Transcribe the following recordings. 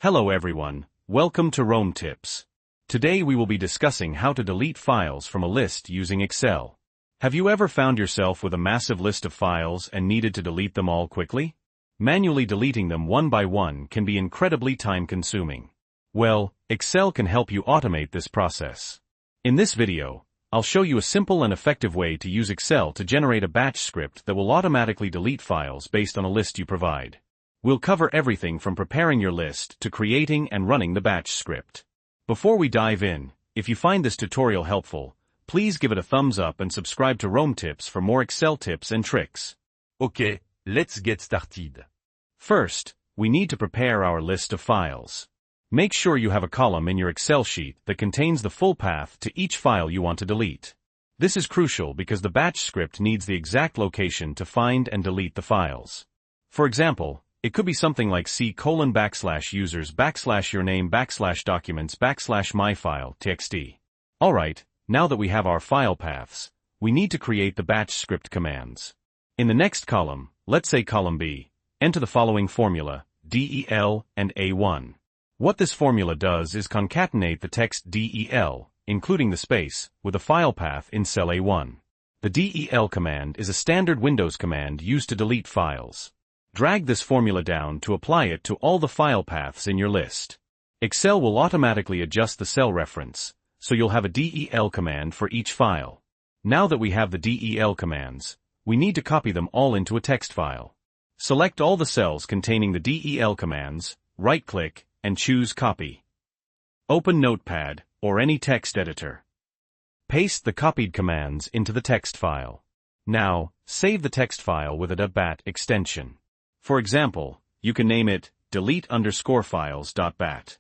Hello everyone, welcome to Rome Tips. Today we will be discussing how to delete files from a list using Excel. Have you ever found yourself with a massive list of files and needed to delete them all quickly? Manually deleting them one by one can be incredibly time-consuming. Well, Excel can help you automate this process. In this video, I'll show you a simple and effective way to use Excel to generate a batch script that will automatically delete files based on a list you provide. We'll cover everything from preparing your list to creating and running the batch script. Before we dive in, if you find this tutorial helpful, please give it a thumbs up and subscribe to Rome Tips for more Excel tips and tricks. Okay, let's get started. First, we need to prepare our list of files. Make sure you have a column in your Excel sheet that contains the full path to each file you want to delete. This is crucial because the batch script needs the exact location to find and delete the files. For example, it could be something like c:\users\yourname\documents\myfile.txt. Alright, now that we have our file paths, we need to create the batch script commands. In the next column, let's say column B, enter the following formula, DEL and A1. What this formula does is concatenate the text DEL, including the space, with a file path in cell A1. The DEL command is a standard Windows command used to delete files. Drag this formula down to apply it to all the file paths in your list. Excel will automatically adjust the cell reference, so you'll have a DEL command for each file. Now that we have the DEL commands, we need to copy them all into a text file. Select all the cells containing the DEL commands, right-click, and choose Copy. Open Notepad, or any text editor. Paste the copied commands into the text file. Now, save the text file with a .bat extension. For example, you can name it delete_files.bat.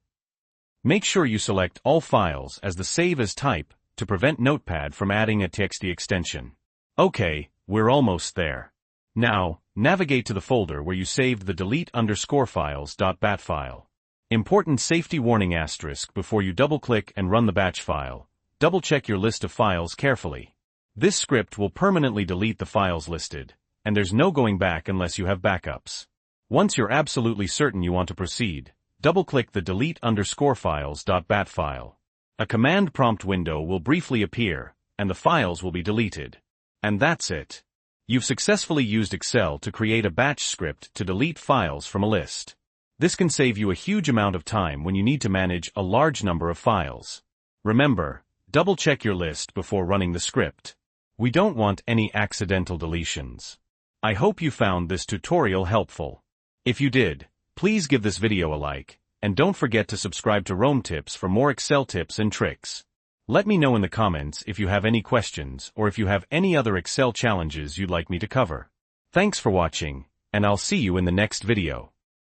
Make sure you select all files as the Save As type to prevent Notepad from adding a TXT extension. Okay, we're almost there. Now, navigate to the folder where you saved the delete_files.bat file. Important safety warning asterisk before you double-click and run the batch file. Double-check your list of files carefully. This script will permanently delete the files listed, and there's no going back unless you have backups. Once you're absolutely certain you want to proceed, double-click the delete_files.bat file. A command prompt window will briefly appear, and the files will be deleted. And that's it. You've successfully used Excel to create a batch script to delete files from a list. This can save you a huge amount of time when you need to manage a large number of files. Remember, double-check your list before running the script. We don't want any accidental deletions. I hope you found this tutorial helpful. If you did, please give this video a like, and don't forget to subscribe to Rome Tips for more Excel tips and tricks. Let me know in the comments if you have any questions or if you have any other Excel challenges you'd like me to cover. Thanks for watching, and I'll see you in the next video.